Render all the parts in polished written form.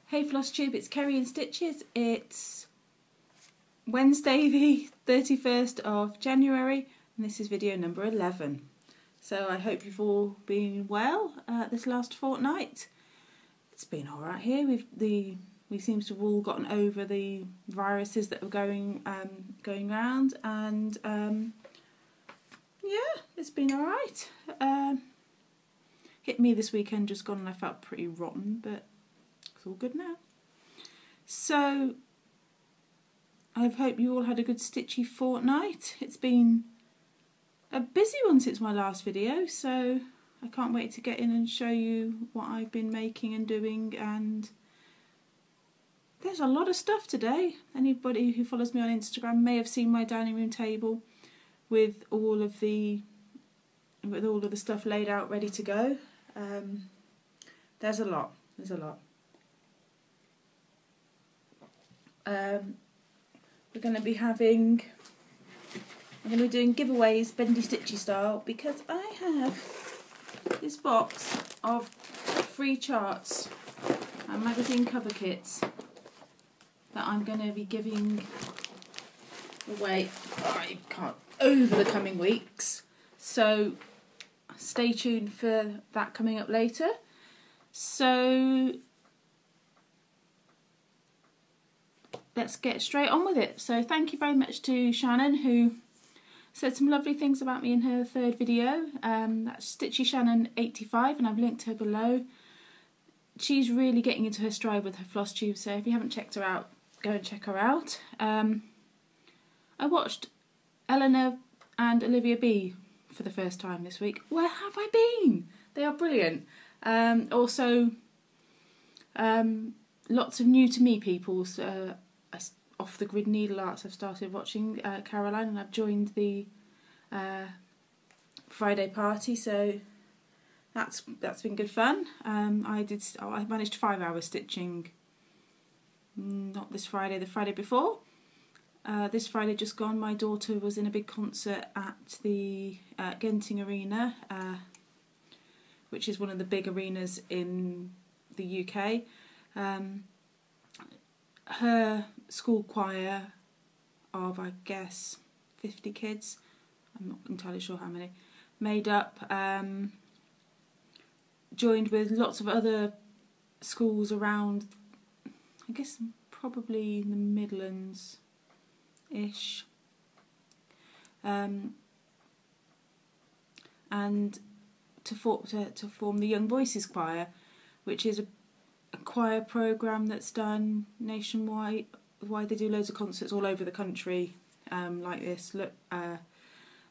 Hey FlossTube, it's Kerry in Stitches. It's Wednesday the 31st of January and this is video number 11. So I hope you've all been well this last fortnight. It's been alright here. We seem to have all gotten over the viruses that were going round, and yeah, it's been alright. Hit me this weekend just gone and I felt pretty rotten, but it's all good now. So I hope you all had a good stitchy fortnight. It's been a busy one since my last video, so I can't wait to get in and show you what I've been making and doing, and there's a lot of stuff today. Anybody who follows me on Instagram may have seen my dining room table with all of the stuff laid out ready to go. There's a lot. We're going to be doing giveaways bendy stitchy style, because I have this box of free charts and magazine cover kits that I'm going to be giving away over the coming weeks, so stay tuned for that coming up later. So let's get straight on with it. So thank you very much to Shannon, who said some lovely things about me in her third video. That's Stitchy Shannon 85, and I've linked her below. She's really getting into her stride with her FlossTube, so if you haven't checked her out, go and check her out. I watched Eleanor and Olivia B for the first time this week. Where have I been? They are brilliant. Also, lots of new to me people. So, Off the Grid Needle Arts, I've started watching Caroline, and I've joined the Friday party, so that's been good fun. I managed 5 hours stitching, not this Friday, the Friday before. This Friday just gone, my daughter was in a big concert at the Genting Arena, which is one of the big arenas in the UK. Her school choir of, I guess, 50 kids, I'm not entirely sure how many, made up, joined with lots of other schools around, I guess probably in the Midlands-ish, and to form the Young Voices Choir, which is a choir programme that's done nationwide. They do loads of concerts all over the country like this.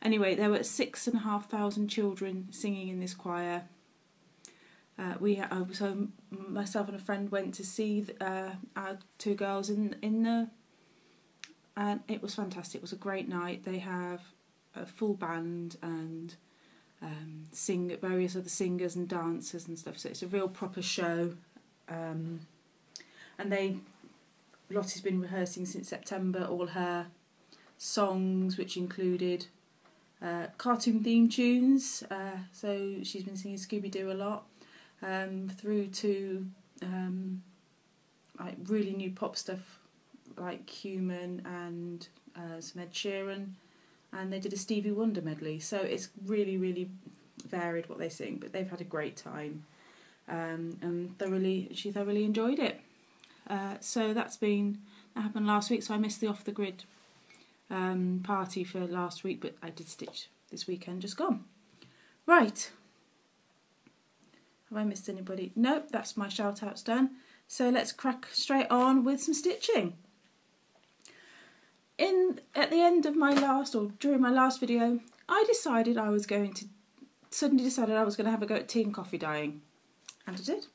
Anyway, there were 6,500 children singing in this choir. So myself and a friend went to see our two girls and it was fantastic. It was a great night. They have a full band and sing various other singers and dancers and stuff, so it's a real proper show. And Lottie's been rehearsing since September all her songs, which included cartoon theme tunes, so she's been singing Scooby-Doo a lot, through to like really new pop stuff like Human and some Ed Sheeran, and they did a Stevie Wonder medley, so it's really varied what they sing, but they've had a great time. And she thoroughly enjoyed it. So that happened last week, so I missed the Off the Grid party for last week, but I did stitch this weekend just gone. Right, have I missed anybody? Nope, that's my shout outs done. So let's crack straight on with some stitching. At the end of during my last video, I suddenly decided I was going to have a go at tea and coffee dyeing. And I did.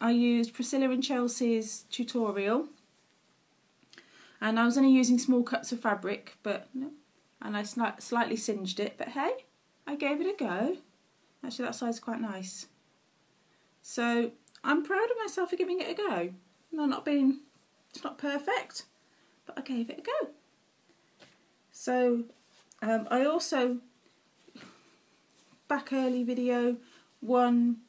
I used Priscilla and Chelsea's tutorial, and I was only using small cuts of fabric, and I slightly singed it, but hey, I gave it a go. Actually, that side's quite nice. So I'm proud of myself for giving it a go. It's not perfect, but I gave it a go. So I also, back early video 1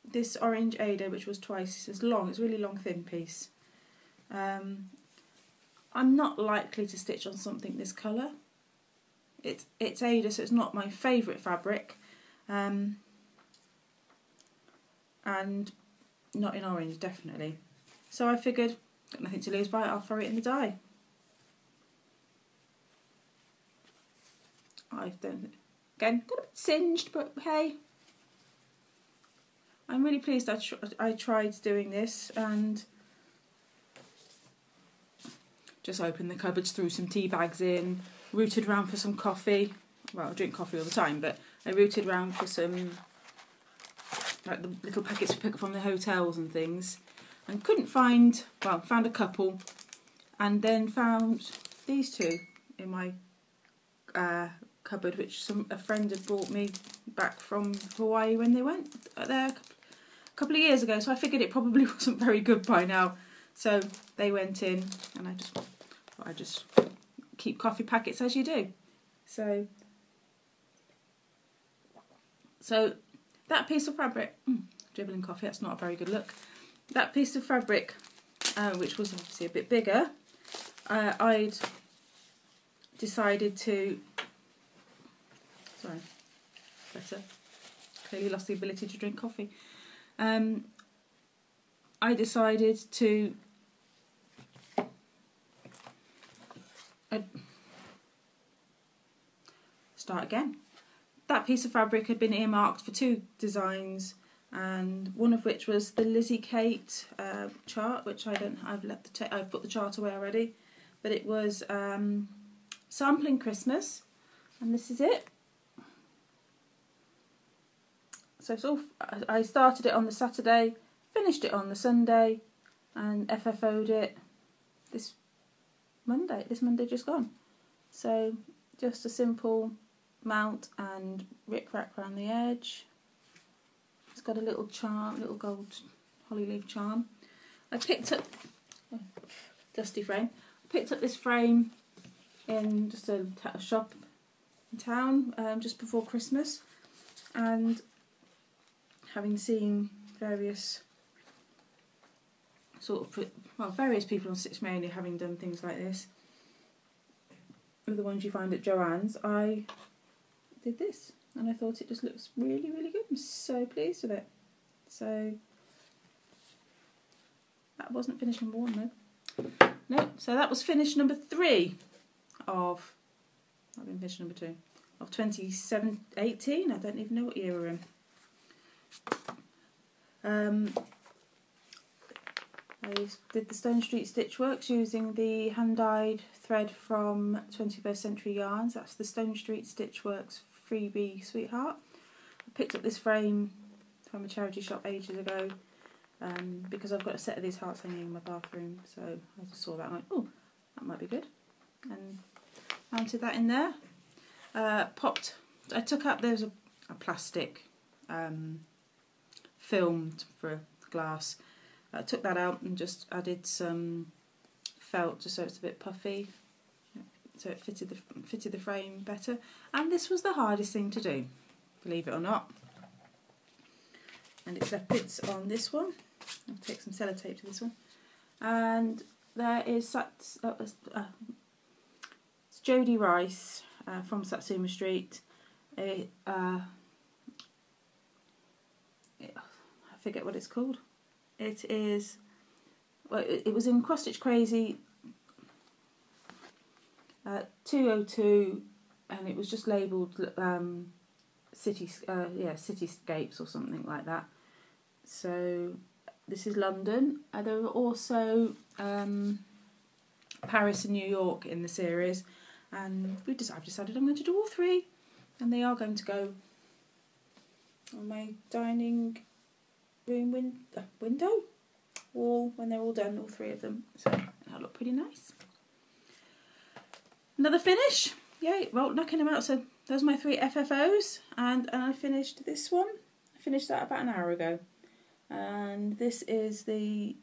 this orange Ada, which was twice as long. It's a really long, thin piece. I'm not likely to stitch on something this colour. It's Ada, so it's not my favourite fabric, and not in orange, definitely. So I figured, got nothing to lose by it, I'll throw it in the dye. I've done, again, got a bit singed, but hey. I'm really pleased I tried doing this, and just opened the cupboards, threw some tea bags in, rooted around for some coffee. Well, I drink coffee all the time, but I rooted around for some, like the little packets we pick up from the hotels and things, and couldn't find, well, found a couple, and then found these two in my cupboard, which a friend had brought me back from Hawaii when they went there a couple of years ago, so I figured it probably wasn't very good by now. So they went in, and I just keep coffee packets as you do. So that piece of fabric, dribbling coffee, that's not a very good look. That piece of fabric, which was obviously a bit bigger, I'd decided to, sorry, better, clearly lost the ability to drink coffee. I decided to start again. That piece of fabric had been earmarked for 2 designs, and one of which was the Lizzie Kate chart, which I've put the chart away already, but it was sampling Christmas, and this is it. So it's all, I started it on the Saturday, finished it on the Sunday, and FFO'd it this Monday just gone. So just a simple mount and rick-rack around the edge. It's got a little charm, little gold holly leaf charm. I picked up, dusty frame, I picked up this frame in just a shop in town just before Christmas, and having seen various various people on Stitch Mania having done things like this, with the ones you find at Joann's, I did this, and I thought it just looks really, really good. I'm so pleased with it. So that wasn't finish number 1 though. No, so that was finish number 3 of, I've been finish number 2 of 2018. I don't even know what year we're in. I did the Stone Street Stitchworks using the hand-dyed thread from 21st Century Yarns. That's the Stone Street Stitchworks freebie Sweetheart. I picked up this frame from a charity shop ages ago because I've got a set of these hearts hanging in my bathroom, so I just saw that and went, oh, that might be good, and mounted that in there. I took out, there's a plastic filmed for glass. I took that out and just added some felt just so it's a bit puffy, so it fitted the frame better. And this was the hardest thing to do, believe it or not. And it's left bits on this one. I'll take some sellotape to this one. And there is it's Jodyri from Satsuma Street. I forget what it's called. It is, well, it was in Cross Stitch Crazy 202, and it was just labelled Cityscapes or something like that. So this is London. There were also Paris and New York in the series, and I've decided I'm going to do all 3, and they are going to go on my dining room window wall when they're all done, all 3 of them. So that'll look pretty nice. Another finish, yay! Well, knocking them out. So those are my 3 FFOs, and I finished this one. I finished that about an hour ago, and this is the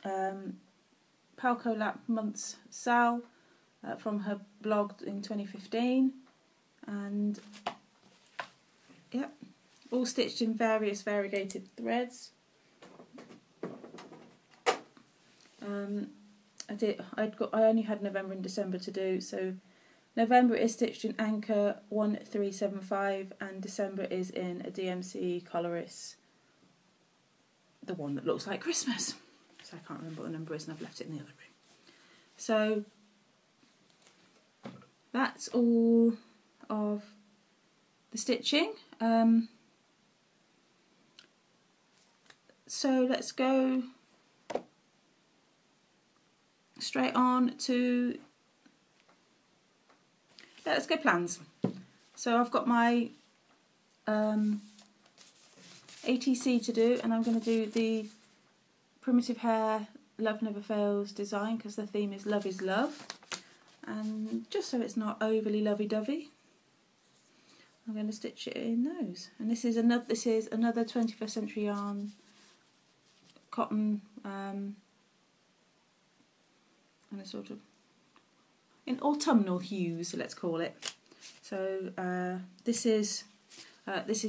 Palco Lap Months Sal from her blog in 2015, and yeah, all stitched in various variegated threads. I only had November and December to do, so November is stitched in Anchor 1375 and December is in a DMC Coloris, the one that looks like Christmas. So I can't remember what the number is and I've left it in the other room. So that's all of the stitching. So let's go straight on to, let's go plans. So I've got my ATC to do, and I'm going to do the Primitive Hair Love Never Fails design because the theme is Love is Love, and just so it's not overly lovey-dovey, I'm going to stitch it in those. And this is another 21st Century Yarn cotton, and a sort of in autumnal hues, let's call it. So this is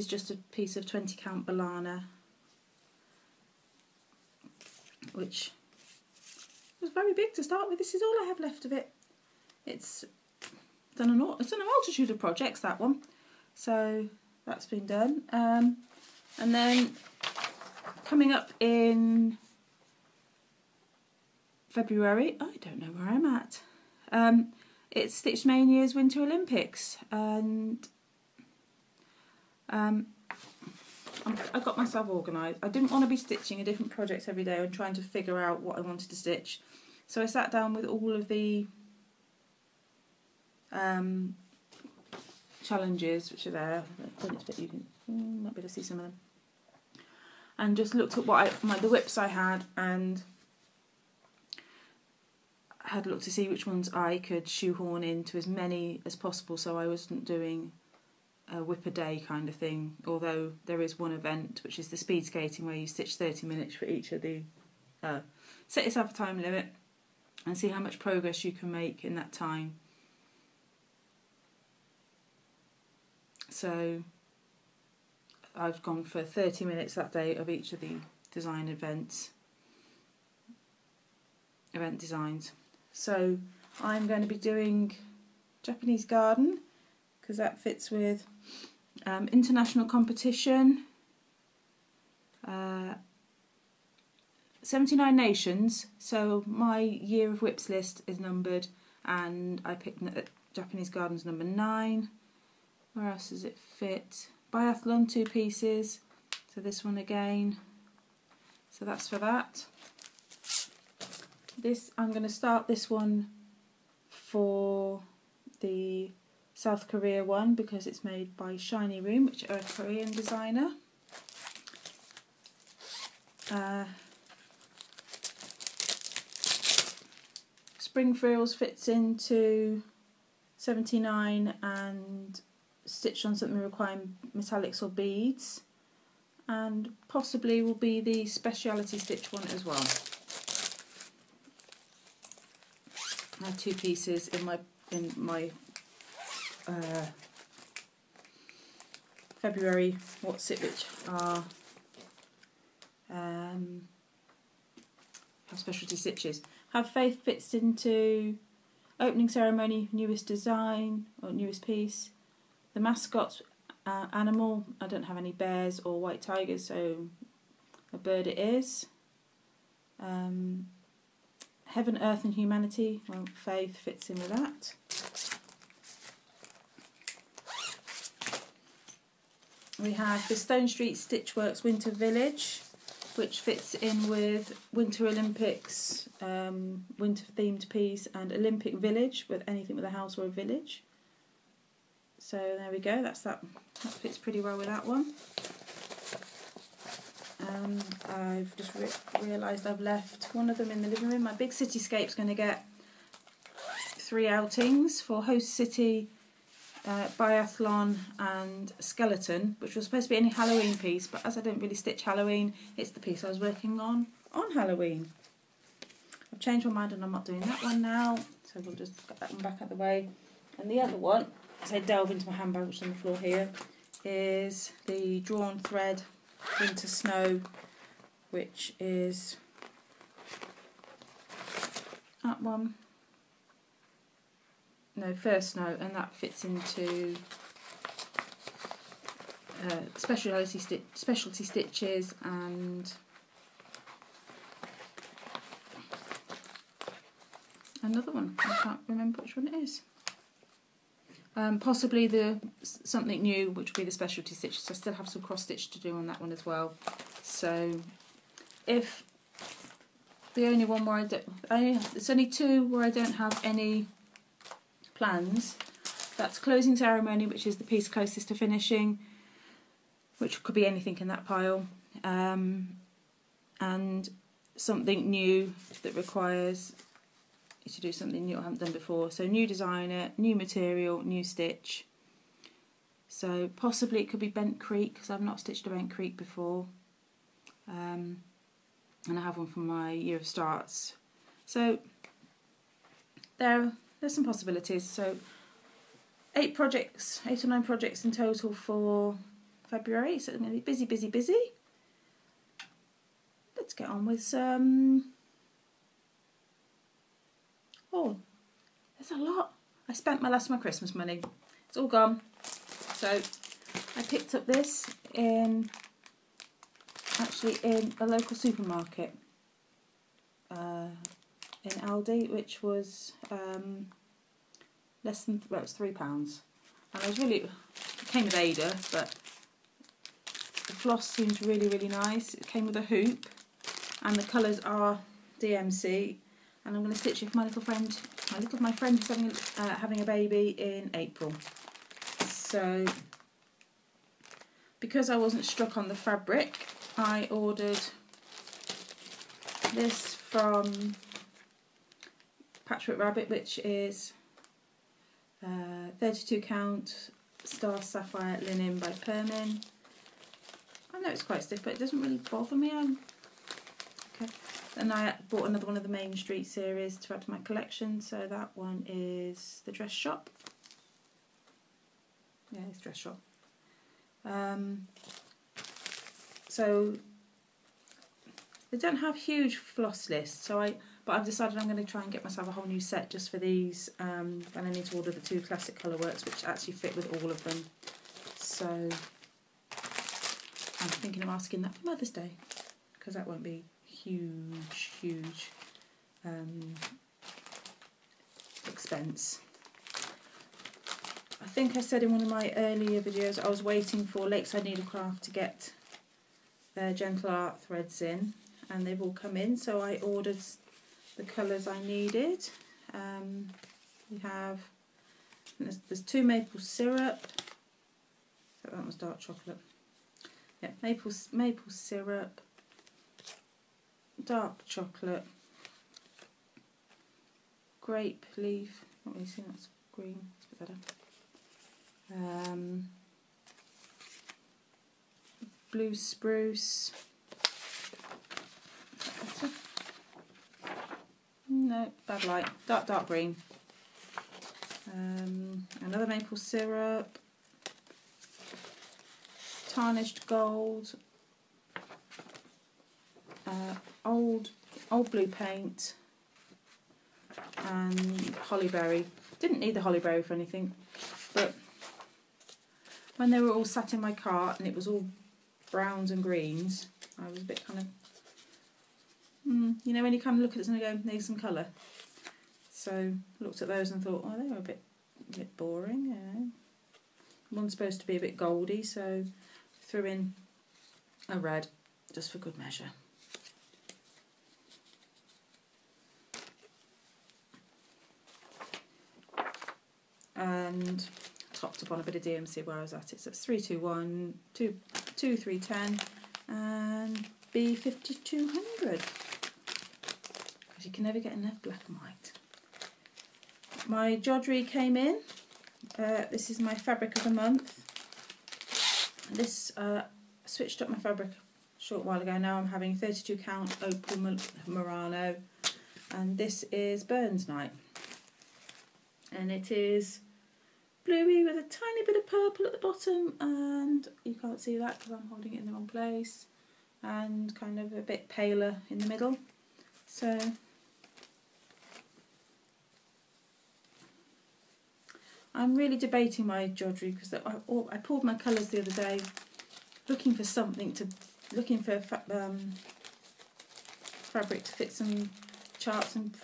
just a piece of 20 count Balana, which was very big to start with. This is all I have left of it. It's done a multitude of projects, that one. So that's been done. And then coming up in February, I don't know where I'm at. It's Stitch Mania's Winter Olympics, and I got myself organised. I didn't want to be stitching a different project every day and trying to figure out what I wanted to stitch. So I sat down with all of the challenges which are there. I don't expect you might be able to see some of them. And just looked at the whips I had, and had a look to see which ones I could shoehorn into as many as possible, so I wasn't doing a whip a day kind of thing, although there is one event which is the speed skating where you stitch 30 minutes for each of the set yourself a time limit and see how much progress you can make in that time. So I've gone for 30 minutes that day of each of the design event designs. So I'm going to be doing Japanese garden because that fits with international competition, 79 nations, so my year of whips list is numbered, and I picked Japanese garden's number 9. Where else does it fit? Biathlon, 2 pieces, so this one again, so that's for that. I'm going to start this one for the South Korea one because it's made by Shiny Room, which are a Korean designer. Spring Frills fits into 79 and stitched on something requiring metallics or beads, and possibly will be the speciality stitch one as well. I have 2 pieces in my February what's it, which are have specialty stitches. Have Faith fits into opening ceremony, newest design or newest piece. The mascot animal, I don't have any bears or white tigers, so a bird it is. Heaven, Earth and Humanity, well, Faith fits in with that. We have the Stone Street Stitchworks Winter Village, which fits in with Winter Olympics, winter themed piece, and Olympic Village, with anything with a house or a village. So there we go, that fits pretty well with that one. I've just realised I've left one of them in the living room. My big cityscape's going to get 3 outings for Host City, Biathlon and Skeleton, which was supposed to be any Halloween piece, but as I don't really stitch Halloween, it's the piece I was working on Halloween. I've changed my mind and I'm not doing that one now, so we'll just get that one back out of the way. And the other one, as I delve into my handbag, which is on the floor here, is the Drawn Thread Winter Snow, which is that one. No, First Snow, and that fits into specialty stitches and another one. I can't remember which one it is. Possibly the something new, which will be the specialty stitches. I still have some cross stitch to do on that one as well. So if the only one where it's only two where I don't have any plans. That's Closing Ceremony, which is the piece closest to finishing, which could be anything in that pile, and something new that requires you to do something new I haven't done before. So new designer, new material, new stitch. So possibly it could be Bent Creek, because I've not stitched a Bent Creek before, and I have one from my year of starts. So there's some possibilities. So 8 or 9 projects in total for February, so it's going to be busy, busy, busy. Let's get on with some... Oh, there's a lot. I spent my Christmas money. It's all gone. So I picked up this in a local supermarket in Aldi, which was less than, well, it was £3. And I was really, it came with Ada, but the floss seems really, really nice. It came with a hoop, and the colours are DMC. And I'm going to stitch it for my friend who's having a baby in April. So because I wasn't struck on the fabric, I ordered this from Patchwork Rabbit, which is 32 count Star Sapphire Linen by Permin. I know it's quite stiff, but it doesn't really bother me. Okay. And I bought another one of the Main Street series to add to my collection. So that one is the Dress Shop. Yeah, it's Dress Shop. So they don't have huge floss lists. But I've decided I'm going to try and get myself a whole new set just for these. And I need to order the 2 classic colourworks, which actually fit with all of them. So I'm thinking of asking that for Mother's Day, because that won't be huge expense. I think I said in one of my earlier videos I was waiting for Lakeside Needlecraft to get their Gentle Art threads in, and they've all come in, so I ordered the colours I needed. We have, there's 2 maple syrup, that was dark chocolate, yeah, maple syrup, dark chocolate, grape leaf, not really seeing that's green, it's a bit better, blue spruce, no, bad light, dark green, another maple syrup, tarnished gold, old blue paint, and hollyberry. Didn't need the hollyberry for anything, but when they were all sat in my cart and it was all browns and greens, I was a bit kind of, you know, when you kind of look at it and go, need some colour. So looked at those and thought, oh, they were a bit boring, you know. One's supposed to be a bit goldy, so threw in a red just for good measure. And topped up on a bit of DMC where I was at it. So it's 321, 2310 and B5200. Because you can never get enough black and white. My Jodyri came in. This is my fabric of the month. This switched up my fabric a short while ago. Now I'm having 32 count Opal Murano, and this is Burns Night. And it is bluey with a tiny bit of purple at the bottom, and you can't see that because I'm holding it in the wrong place, and kind of a bit paler in the middle. So I'm really debating my Jodyri because I pulled my colours the other day, looking for something to, fabric to fit some charts and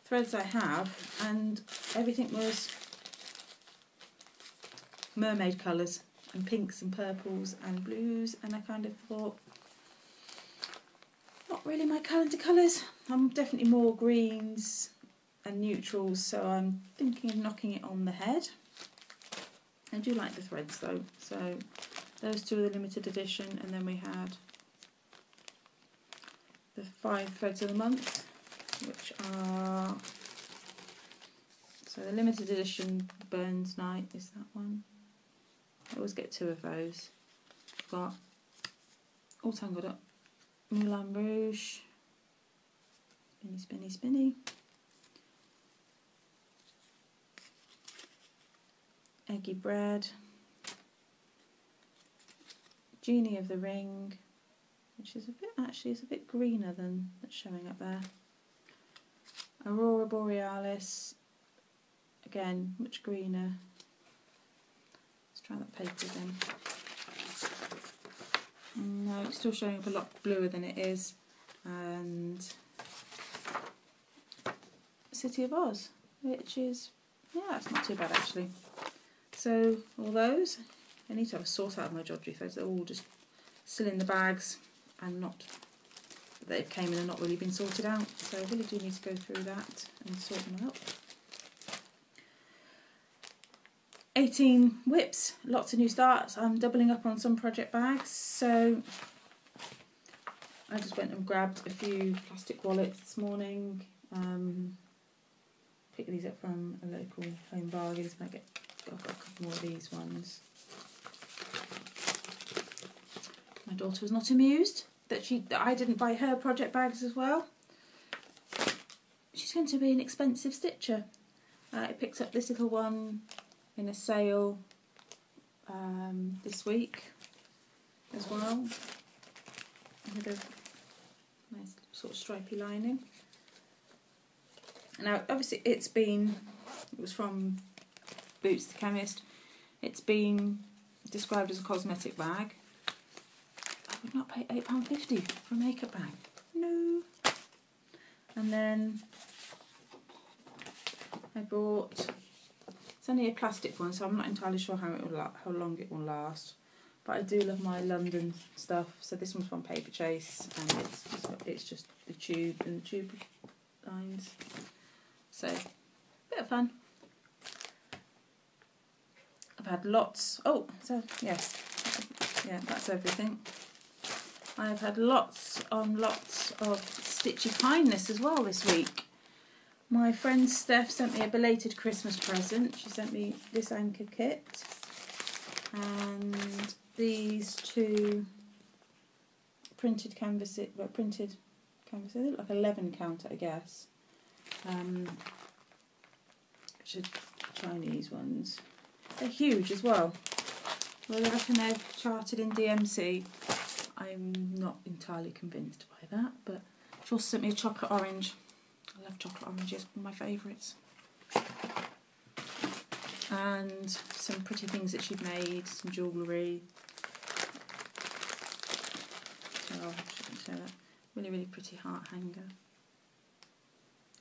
threads I have, and everything was mermaid colours and pinks and purples and blues, and I kind of thought, not really my calendar colours. I'm definitely more greens and neutrals, so I'm thinking of knocking it on the head. I do like the threads though, so those two are the limited edition, and then we had the 5 threads of the month, which are, so the limited edition Burns Night is that one. I always get 2 of those. Got all tangled up Moulin Rouge, spinny spinny spinny, Eggy Bread, Genie of the Ring, which is is a bit greener than that's showing up there. Aurora Borealis, again much greener. Let's try that paper again. No, it's still showing up a lot bluer than it is. And City of Oz, which is, yeah, it's not too bad actually. So all those, I need to have a sort out of my Jodyri threads. They're all just still in the bags and not, they came in and not really been sorted out. So I really do need to go through that and sort them out. 18 whips, lots of new starts. I'm doubling up on some project bags, so I just went and grabbed a few plastic wallets this morning. Picked these up from a local Home Bargains, and I've got a couple more of these ones. My daughter was not amused that I didn't buy her project bags as well. She's going to be an expensive stitcher. I picked up this little one in a sale this week as well, with a nice sort of stripy lining. Now obviously it was from Boots the Chemist. It's been described as a cosmetic bag. I would not pay £8.50 for a makeup bag. No. And then I bought, it's only a plastic one, so I'm not entirely sure how long it will last. But I do love my London stuff. So this one's from Paper Chase, and it's just the tube and the tube lines. So bit of fun. I've had lots. Oh, so yes, yeah, that's everything. I've had lots of stitchy kindness as well this week. My friend Steph sent me a belated Christmas present. She sent me this anchor kit and these 2 printed canvases. Well, printed canvases. They look like 11 count, I guess. Which are Chinese ones. They're huge as well. Well, I reckon they're charted in DMC. I'm not entirely convinced by that, but she also sent me a chocolate orange. I love chocolate oranges, one of my favourites. And some pretty things that she'd made, some jewellery. Oh, show that. Really, really pretty heart hanger.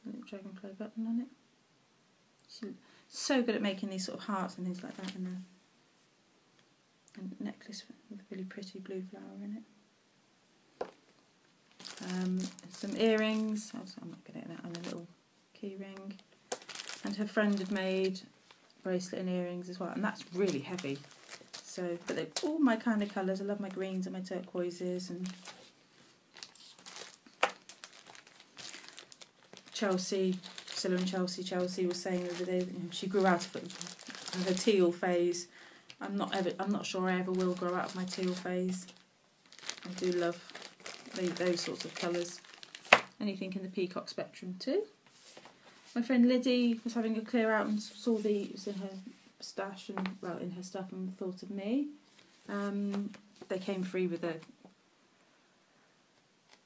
A little dragonfly button on it. She's so good at making these sort of hearts and things like that in there. And a necklace with a really pretty blue flower in it. Some earrings, I'm not good at that, and a little key ring. And her friend had made a bracelet and earrings as well, and that's really heavy. So, but they're all my kind of colours. I love my greens and my turquoises. And Chelsea, Priscilla and Chelsea was saying the other day that, you know, she grew out of her teal phase. I'm not sure I ever will grow out of my teal phase. I do love those sorts of colours. Anything in the peacock spectrum too. My friend Liddy was having a clear out and saw these in her stash and, well, in her stuff, and thought of me. They came free with a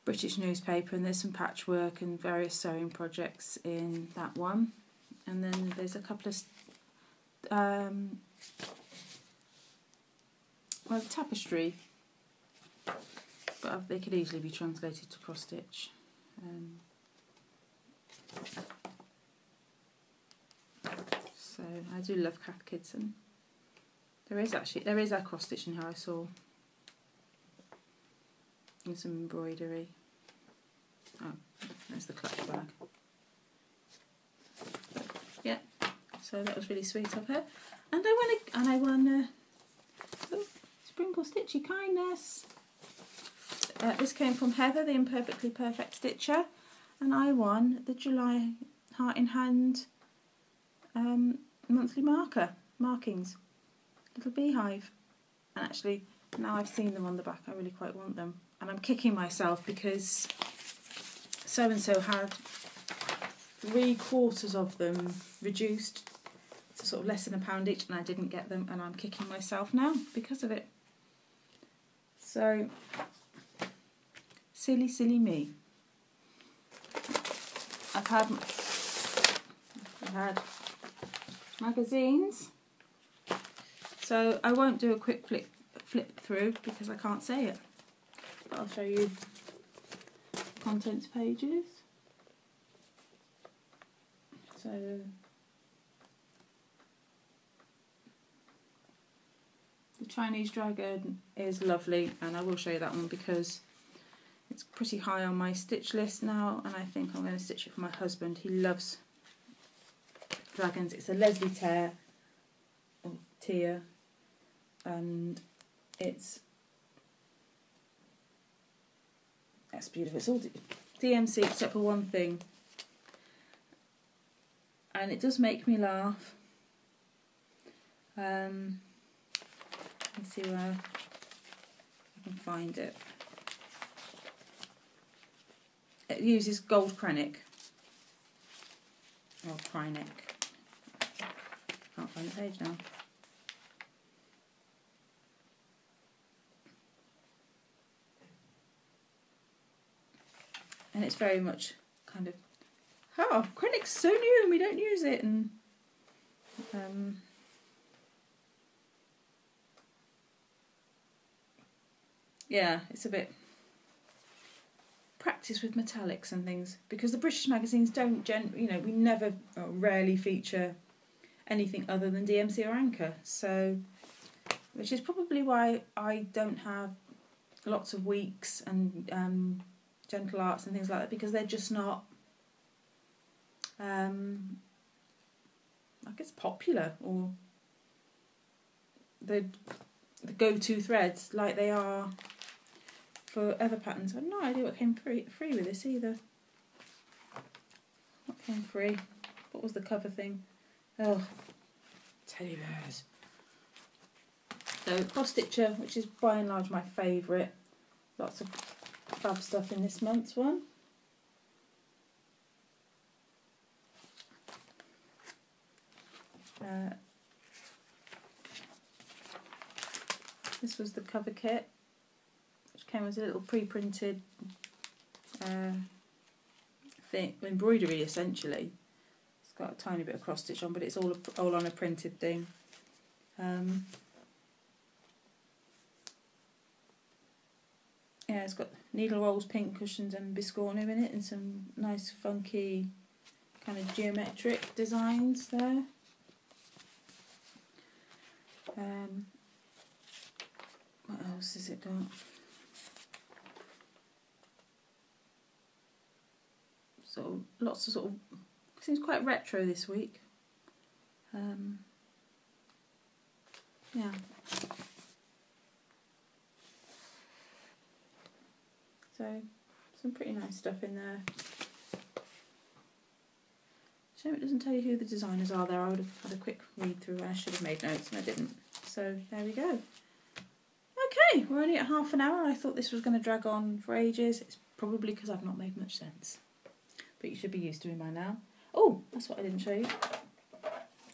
British newspaper, and there's some patchwork and various sewing projects in that one. And then there's a couple of well, tapestry, but they could easily be translated to cross stitch. So I do love Kath Kidson. There is a cross stitch in here I saw, and some embroidery. Oh, there's the clutch bag. But, yeah, so that was really sweet of her. And I won Sprinkle Stitchy Kindness. This came from Heather, the Imperfectly Perfect Stitcher, and I won the July Heart in Hand monthly markings, little beehive. And actually, now I've seen them on the back, I really quite want them. And I'm kicking myself because so-and-so had 3/4 of them reduced to sort of less than £1 each, and I didn't get them, and I'm kicking myself now because of it. So, silly, silly me. I've had magazines, so I won't do a quick flip through because I can't say it, but I'll show you the contents pages. So the Chinese Dragon is lovely, and I will show you that one because it's pretty high on my stitch list now, and I think I'm going to stitch it for my husband. He loves dragons. It's a Leslie tier, and that's beautiful. It's all DMC except for one thing, and it does make me laugh. Let's see where I can find it. It uses gold Kreinik. Or Kreinik. Can't find the page now. And it's very much kind of, oh, Kreinik's so new and we don't use it, and yeah, it's a bit practice with metallics and things, because the British magazines don't we never or rarely feature anything other than DMC or Anchor, so which is probably why I don't have lots of Weeks and Gentle Arts and things like that, because they're just not I guess popular, or the go-to threads like they are for other patterns. I have no idea what came free with this either. What came free? What was the cover thing? Oh, teddy bears. So Cross Stitcher, which is by and large my favourite. Lots of fab stuff in this month's one. This was the cover kit, which came as a little pre-printed thing, embroidery essentially. It's got a tiny bit of cross stitch on, but it's all on a printed thing. Yeah, it's got needle rolls, pink cushions and biscornu in it, and some nice funky kind of geometric designs there. What else has it got? So lots of sort of, seems quite retro this week. Yeah. So some pretty nice stuff in there. Shame it doesn't tell you who the designers are there. I would have had a quick read through, and I should have made notes and I didn't. So there we go. Okay, we're only at half an hour. I thought this was going to drag on for ages. It's probably because I've not made much sense. But you should be used to me by now. Oh, that's what I didn't show you.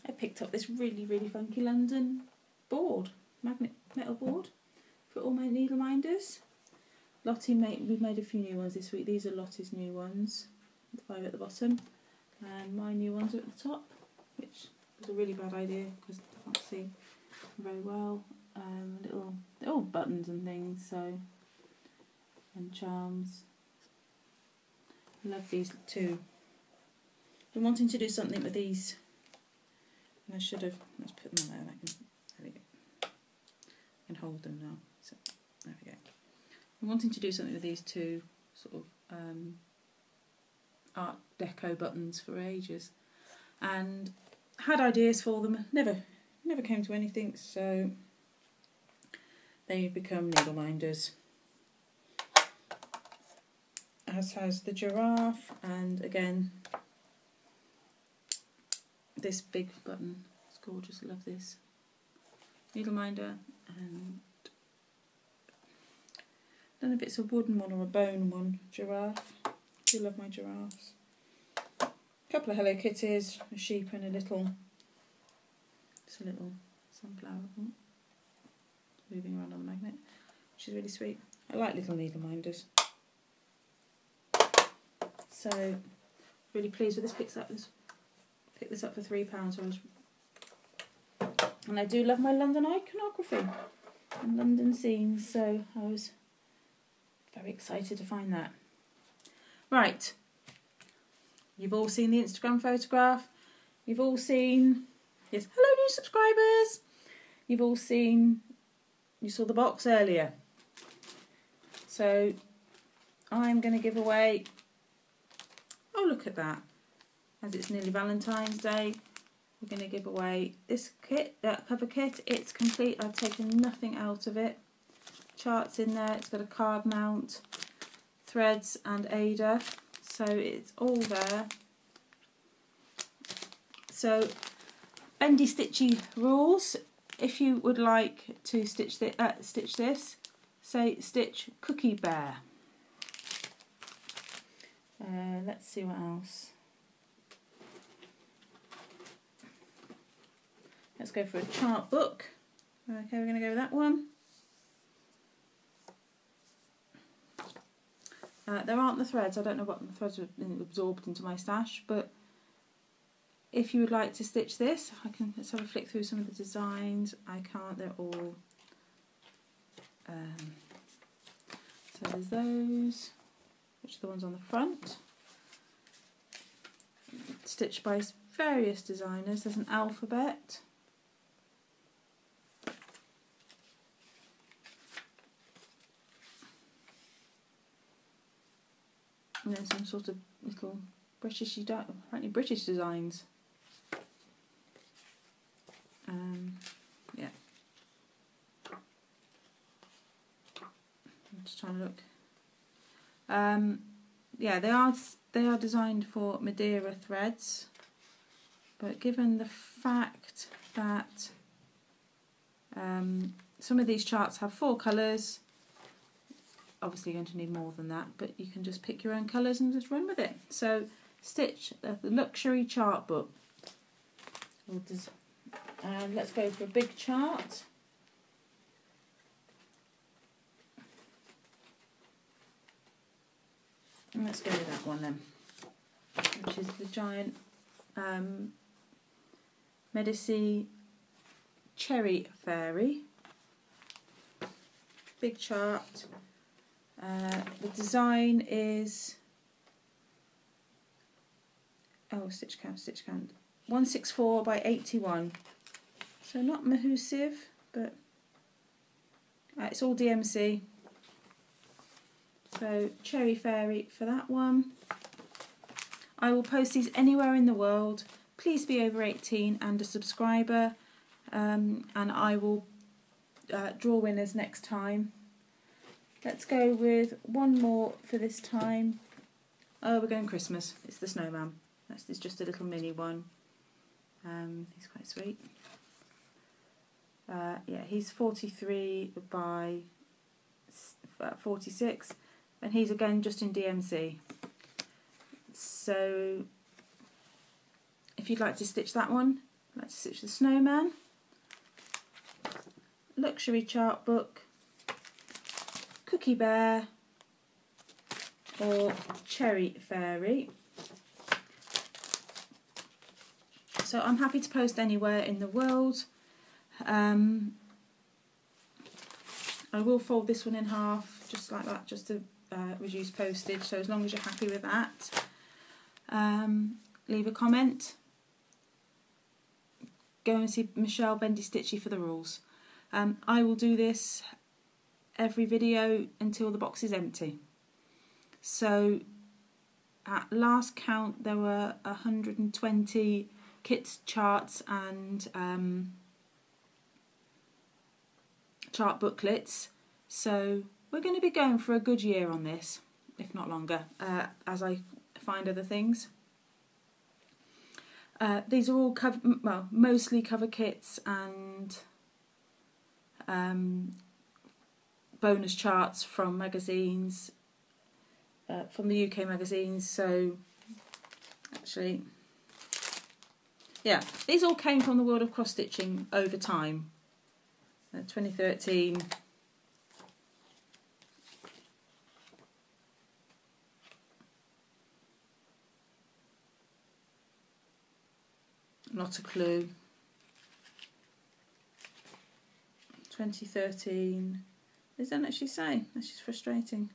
I picked up this really, really funky London board, magnet metal board for all my needle minders. We've made a few new ones this week. These are Lottie's new ones, 5 at the bottom, and my new ones are at the top, which was a really bad idea because I can't see very well. They're all buttons and things, so, and charms. I love these too. I've been wanting to do something with these, and I should have. Let's put them on there, and there we go. I can hold them now. So there we go. I'm wanting to do something with these two sort of Art Deco buttons for ages, and had ideas for them. Never came to anything. So they've become needle minders. As has the giraffe, and again this big button. It's gorgeous. I love this needle minder, and I don't know if it's a wooden one or a bone one. Giraffe. I do love my giraffes. A couple of Hello Kitties, a sheep, and a little sunflower moving around on the magnet, which is really sweet. I like little needle minders. So really pleased with this. Picked this up for £3. And I do love my London iconography and London scenes, so I was very excited to find that. Right, you've all seen the Instagram photograph. You've all seen, yes, hello new subscribers. You saw the box earlier. So I'm going to give away, oh look at that, as it's nearly Valentine's Day, we're going to give away this kit, that cover kit. It's complete, I've taken nothing out of it. Charts in there, it's got a card mount, threads and Ada, so it's all there. So bendy stitchy rules. If you would like to stitch this, say stitch Cookie Bear. Let's see what else. Let's go for a chart book. Okay, we're going to go with that one. There aren't the threads. I don't know what the threads are absorbed into my stash, but if you would like to stitch this, let's have a flick through some of the designs. I can't, they're all, so there's those, which are the ones on the front, stitched by various designers. There's an alphabet. And then some sort of little apparently British designs. Yeah. I'm just trying to look. Yeah, they are designed for Madeira threads, but given the fact that some of these charts have 4 colours, obviously you're going to need more than that, but you can just pick your own colours and just run with it. So stitch the luxury chart book. And let's go for a big chart. And let's go with that one then, which is the giant Medici Cherry Fairy. Big chart. The design is, stitch count, 164 by 81. So not massive, but it's all DMC. So Cherry Fairy for that one. I will post these anywhere in the world. Please be over 18 and a subscriber, and I will draw winners next time. Let's go with one more for this time. Oh, we're going Christmas. It's the snowman. This is just a little mini one. He's quite sweet. Yeah, he's 43 by 46, and he's again just in DMC. So if you'd like to stitch that one, I'd like to stitch the snowman, luxury chart book, cookie bear, or cherry fairy. So I'm happy to post anywhere in the world. I will fold this one in half, just like that, just to reduce postage. So as long as you're happy with that, leave a comment. Go and see Michelle Bendy Stitchy for the rules. I will do this every video until the box is empty. So at last count there were 120 kits, charts and chart booklets, so we're going to be going for a good year on this, if not longer, as I find other things. These are all mostly cover kits and bonus charts from magazines, from the UK magazines. So actually, yeah, these all came from the world of cross stitching over time. 2013. Not a clue. 2013. They don't actually say. That's just frustrating.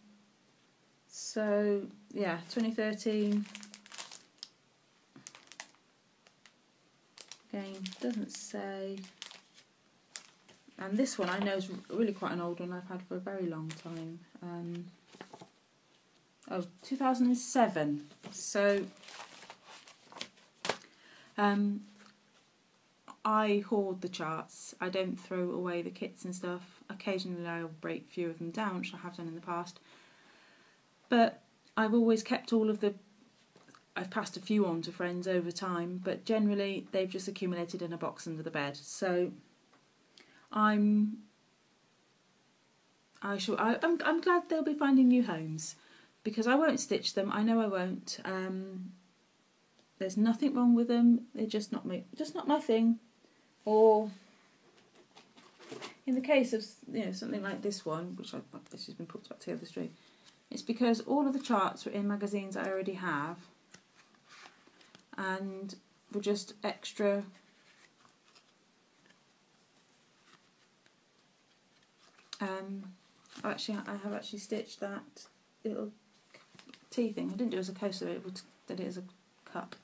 So yeah, 2013. Again, doesn't say. And this one I know is really quite an old one I've had for a very long time. 2007. So I hoard the charts. I don't throw away the kits and stuff. Occasionally I'll break a few of them down, which I have done in the past. But I've always kept all of the... I've passed a few on to friends over time, but generally they've just accumulated in a box under the bed. So I'm glad they'll be finding new homes, because I won't stitch them. I know I won't. There's nothing wrong with them. They're just not my thing. Or in the case of something like this one, which this has been put back together straight, it's because all of the charts were in magazines I already have, and were just extra. I have actually stitched that little tea thing. I didn't do it as a coaster, I did it as a cup.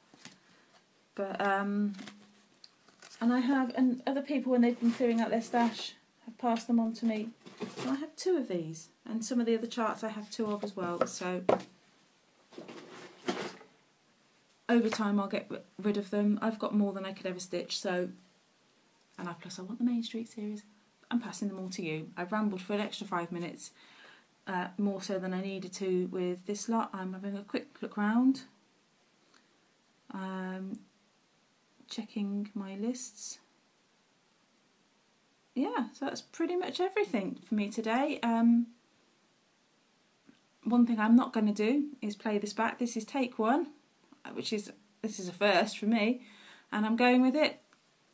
But and other people, when they've been clearing out their stash, have passed them on to me. So I have 2 of these, and some of the other charts I have 2 of as well. So over time I'll get rid of them. I've got more than I could ever stitch. So, and plus I want the Main Street series. I'm passing them all to you. I've rambled for an extra 5 minutes, more so than I needed to with this lot. I'm having a quick look round, checking my lists. Yeah, so that's pretty much everything for me today. One thing I'm not going to do is play this back. This is take 1, this is a first for me, and I'm going with it.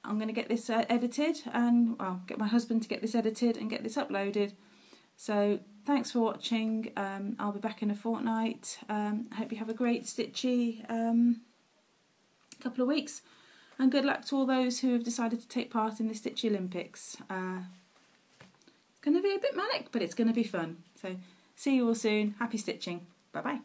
I'm going to get this edited, and get my husband to get this edited and get this uploaded. So thanks for watching. I'll be back in a fortnight. I hope you have a great stitchy couple of weeks, and good luck to all those who have decided to take part in the Stitchy Olympics. It's going to be a bit manic, but it's going to be fun. So see you all soon. Happy stitching. Bye bye.